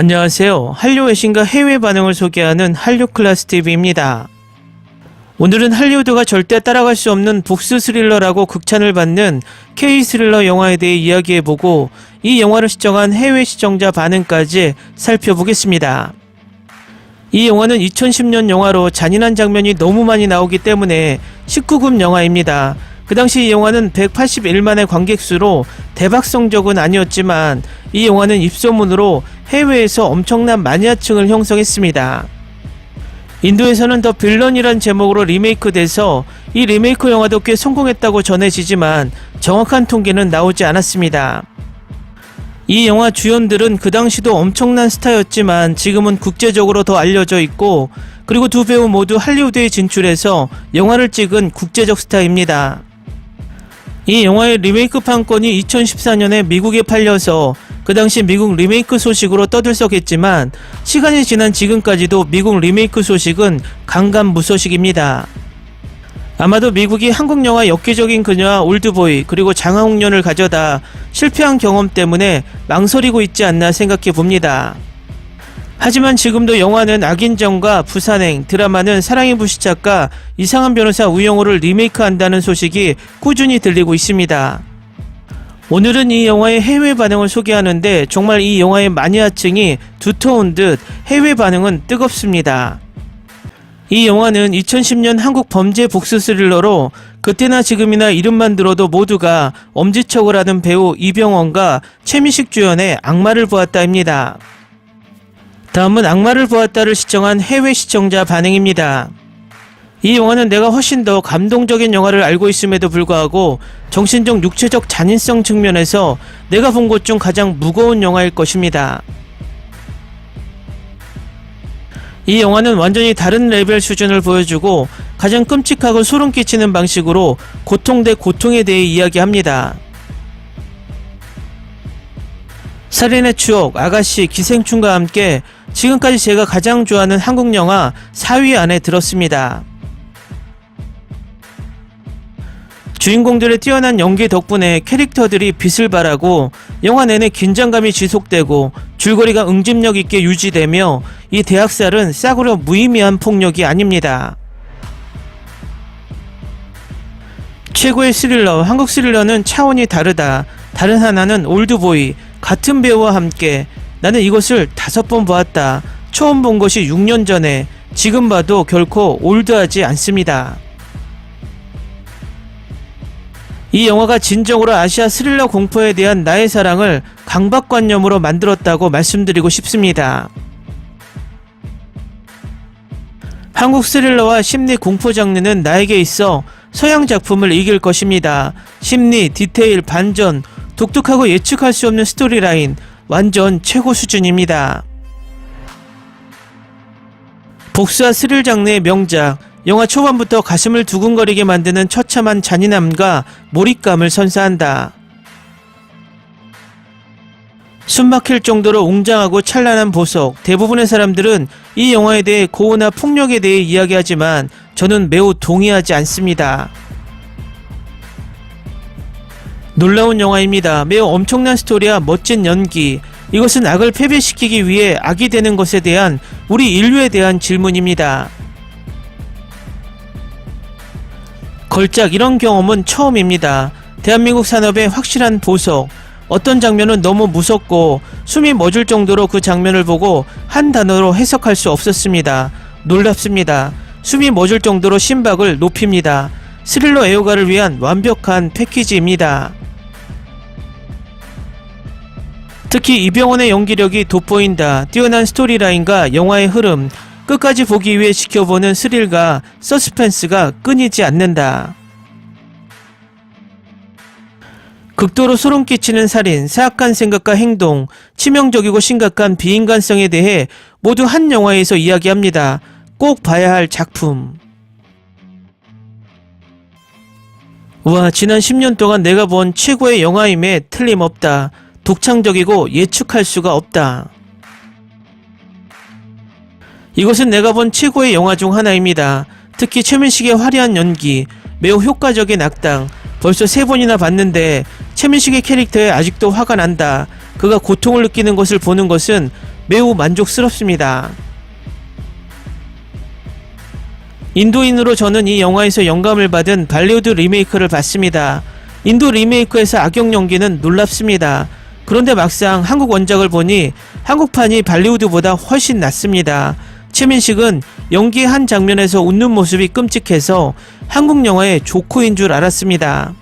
안녕하세요. 한류 외신과 해외 반응을 소개하는 한류클래스TV입니다. 오늘은 할리우드가 절대 따라갈 수 없는 복수 스릴러라고 극찬을 받는 K-스릴러 영화에 대해 이야기해보고 이 영화를 시청한 해외 시청자 반응까지 살펴보겠습니다. 이 영화는 2010년 영화로 잔인한 장면이 너무 많이 나오기 때문에 19금 영화입니다. 그 당시 이 영화는 181만의 관객수로 대박 성적은 아니었지만 이 영화는 입소문으로 해외에서 엄청난 마니아층을 형성했습니다. 인도에서는 더 빌런이란 제목으로 리메이크돼서 이 리메이크 영화도 꽤 성공했다고 전해지지만 정확한 통계는 나오지 않았습니다. 이 영화 주연들은 그 당시도 엄청난 스타였지만 지금은 국제적으로 더 알려져 있고, 그리고 두 배우 모두 할리우드에 진출해서 영화를 찍은 국제적 스타입니다. 이 영화의 리메이크 판권이 2014년에 미국에 팔려서 그 당시 미국 리메이크 소식으로 떠들썩했지만 시간이 지난 지금까지도 미국 리메이크 소식은 강감무소식입니다. 아마도 미국이 한국 영화 엽기적인 그녀와 올드보이 그리고 장화홍련을 가져다 실패한 경험 때문에 망설이고 있지 않나 생각해 봅니다. 하지만 지금도 영화는 악인정과 부산행, 드라마는 사랑의 불시착과 이상한 변호사 우영우를 리메이크한다는 소식이 꾸준히 들리고 있습니다. 오늘은 이 영화의 해외 반응을 소개하는데 정말 이 영화의 마니아층이 두터운 듯 해외 반응은 뜨겁습니다. 이 영화는 2010년 한국 범죄 복수 스릴러로 그때나 지금이나 이름만 들어도 모두가 엄지척을 하는 배우 이병헌과 최민식 주연의 악마를 보았다입니다. 다음은 악마를 보았다를 시청한 해외 시청자 반응입니다. 이 영화는 내가 훨씬 더 감동적인 영화를 알고 있음에도 불구하고 정신적 육체적 잔인성 측면에서 내가 본 것 중 가장 무거운 영화일 것입니다. 이 영화는 완전히 다른 레벨 수준을 보여주고 가장 끔찍하고 소름 끼치는 방식으로 고통 대 고통에 대해 이야기합니다. 살인의 추억, 아가씨, 기생충과 함께 지금까지 제가 가장 좋아하는 한국 영화 4위 안에 들었습니다. 주인공들의 뛰어난 연기 덕분에 캐릭터들이 빛을 발하고 영화 내내 긴장감이 지속되고 줄거리가 응집력 있게 유지되며 이 대학살은 싸구려 무의미한 폭력이 아닙니다. 최고의 스릴러, 한국 스릴러는 차원이 다르다. 다른 하나는 올드보이, 같은 배우와 함께 나는 이것을 5번 보았다. 처음 본 것이 6년 전에, 지금 봐도 결코 올드하지 않습니다. 이 영화가 진정으로 아시아 스릴러 공포에 대한 나의 사랑을 강박관념으로 만들었다고 말씀드리고 싶습니다. 한국 스릴러와 심리 공포 장르는 나에게 있어 서양 작품을 이길 것입니다. 심리, 디테일, 반전, 독특하고 예측할 수 없는 스토리라인, 완전 최고 수준입니다. 복수와 스릴 장르의 명작, 영화 초반부터 가슴을 두근거리게 만드는 처참한 잔인함과 몰입감을 선사한다. 숨막힐 정도로 웅장하고 찬란한 보석, 대부분의 사람들은 이 영화에 대해 고어나 폭력에 대해 이야기하지만 저는 매우 동의하지 않습니다. 놀라운 영화입니다. 매우 엄청난 스토리와 멋진 연기, 이것은 악을 패배시키기 위해 악이 되는 것에 대한 우리 인류에 대한 질문입니다. 걸작 이런 경험은 처음입니다. 대한민국 산업의 확실한 보석, 어떤 장면은 너무 무섭고 숨이 멎을 정도로 그 장면을 보고 한 단어로 해석할 수 없었습니다. 놀랍습니다. 숨이 멎을 정도로 심박을 높입니다. 스릴러 애호가를 위한 완벽한 패키지입니다. 특히 이병헌의 연기력이 돋보인다. 뛰어난 스토리라인과 영화의 흐름, 끝까지 보기 위해 지켜보는 스릴과 서스펜스가 끊이지 않는다. 극도로 소름 끼치는 살인, 사악한 생각과 행동, 치명적이고 심각한 비인간성에 대해 모두 한 영화에서 이야기합니다. 꼭 봐야 할 작품. 와, 지난 10년 동안 내가 본 최고의 영화임에 틀림없다. 독창적이고 예측할 수가 없다. 이것은 내가 본 최고의 영화 중 하나입니다. 특히 최민식의 화려한 연기, 매우 효과적인 악당, 벌써 3번이나 봤는데 최민식의 캐릭터에 아직도 화가 난다. 그가 고통을 느끼는 것을 보는 것은 매우 만족스럽습니다. 인도인으로 저는 이 영화에서 영감을 받은 발리우드 리메이크를 봤습니다. 인도 리메이크에서 악역 연기는 놀랍습니다. 그런데 막상 한국 원작을 보니 한국판이 발리우드보다 훨씬 낫습니다. 최민식은 연기의 한 장면에서 웃는 모습이 끔찍해서 한국 영화의 조커인 줄 알았습니다.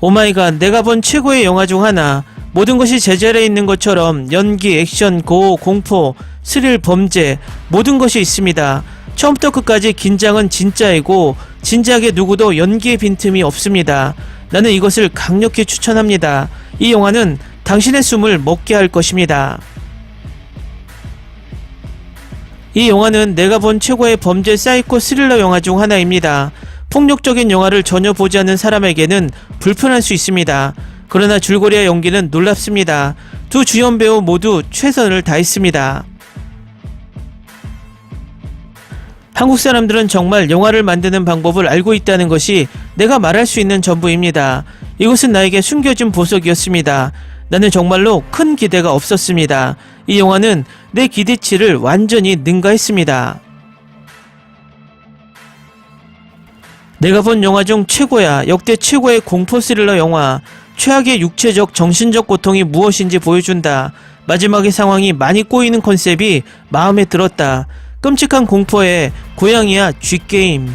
오마이갓, 내가 본 최고의 영화 중 하나. 모든 것이 제자리에 있는 것처럼 연기, 액션, 고어, 공포, 스릴, 범죄 모든 것이 있습니다. 처음부터 끝까지 긴장은 진짜이고 진지하게 누구도 연기의 빈틈이 없습니다. 나는 이것을 강력히 추천합니다. 이 영화는 당신의 숨을 먹게 할 것입니다. 이 영화는 내가 본 최고의 범죄 사이코 스릴러 영화 중 하나입니다. 폭력적인 영화를 전혀 보지 않는 사람에게는 불편할 수 있습니다. 그러나 줄거리와 연기는 놀랍습니다. 두 주연 배우 모두 최선을 다했습니다. 한국 사람들은 정말 영화를 만드는 방법을 알고 있다는 것이 내가 말할 수 있는 전부입니다. 이것은 나에게 숨겨진 보석이었습니다. 나는 정말로 큰 기대가 없었습니다. 이 영화는 내 기대치를 완전히 능가했습니다. 내가 본 영화 중 최고야. 역대 최고의 공포 스릴러 영화. 최악의 육체적, 정신적 고통이 무엇인지 보여준다. 마지막의 상황이 많이 꼬이는 컨셉이 마음에 들었다. 끔찍한 공포에 고양이야 쥐게임.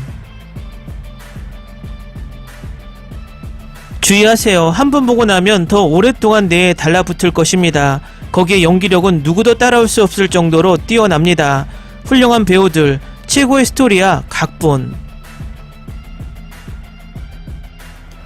주의하세요. 한 번 보고 나면 더 오랫동안 뇌에 달라붙을 것입니다. 거기에 연기력은 누구도 따라올 수 없을 정도로 뛰어납니다. 훌륭한 배우들, 최고의 스토리야 각본.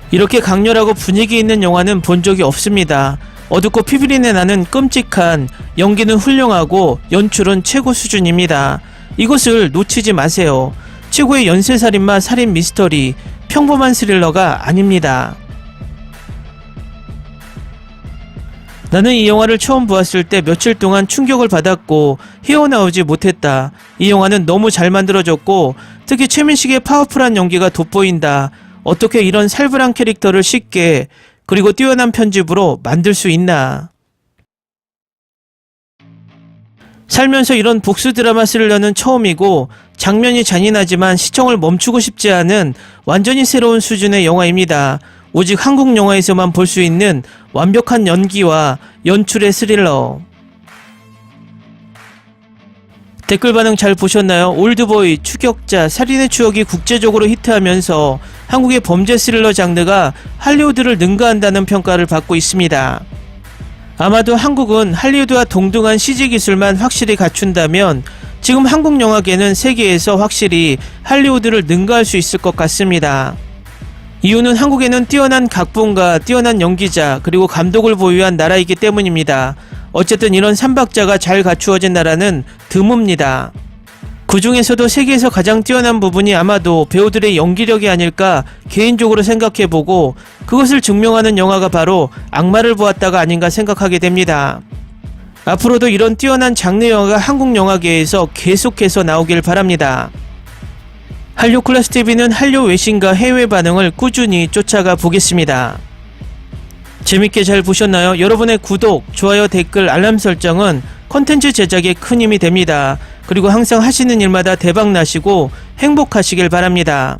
이렇게 강렬하고 분위기 있는 영화는 본 적이 없습니다. 어둡고 피비린내 나는 끔찍한, 연기는 훌륭하고 연출은 최고 수준입니다. 이것을 놓치지 마세요. 최고의 연쇄살인마 살인 미스터리, 평범한 스릴러가 아닙니다. 나는 이 영화를 처음 보았을 때 며칠 동안 충격을 받았고 헤어나오지 못했다. 이 영화는 너무 잘 만들어졌고 특히 최민식의 파워풀한 연기가 돋보인다. 어떻게 이런 살벌한 캐릭터를 쉽게 그리고 뛰어난 편집으로 만들 수 있나. 살면서 이런 복수 드라마 스릴러는 처음이고 장면이 잔인하지만 시청을 멈추고 싶지 않은 완전히 새로운 수준의 영화입니다. 오직 한국 영화에서만 볼 수 있는 완벽한 연기와 연출의 스릴러. 댓글 반응 잘 보셨나요? 올드보이, 추격자, 살인의 추억이 국제적으로 히트하면서 한국의 범죄 스릴러 장르가 할리우드를 능가한다는 평가를 받고 있습니다. 아마도 한국은 할리우드와 동등한 CG 기술만 확실히 갖춘다면 지금 한국 영화계는 세계에서 확실히 할리우드를 능가할 수 있을 것 같습니다. 이유는 한국에는 뛰어난 각본가, 뛰어난 연기자, 그리고 감독을 보유한 나라이기 때문입니다. 어쨌든 이런 삼박자가 잘 갖추어진 나라는 드뭅니다. 그 중에서도 세계에서 가장 뛰어난 부분이 아마도 배우들의 연기력이 아닐까 개인적으로 생각해보고 그것을 증명하는 영화가 바로 악마를 보았다가 아닌가 생각하게 됩니다. 앞으로도 이런 뛰어난 장르 영화가 한국 영화계에서 계속해서 나오길 바랍니다. 한류클래스TV는 한류 외신과 해외 반응을 꾸준히 쫓아가 보겠습니다. 재밌게 잘 보셨나요? 여러분의 구독, 좋아요, 댓글, 알람 설정은 컨텐츠 제작에 큰 힘이 됩니다. 그리고 항상 하시는 일마다 대박 나시고 행복하시길 바랍니다.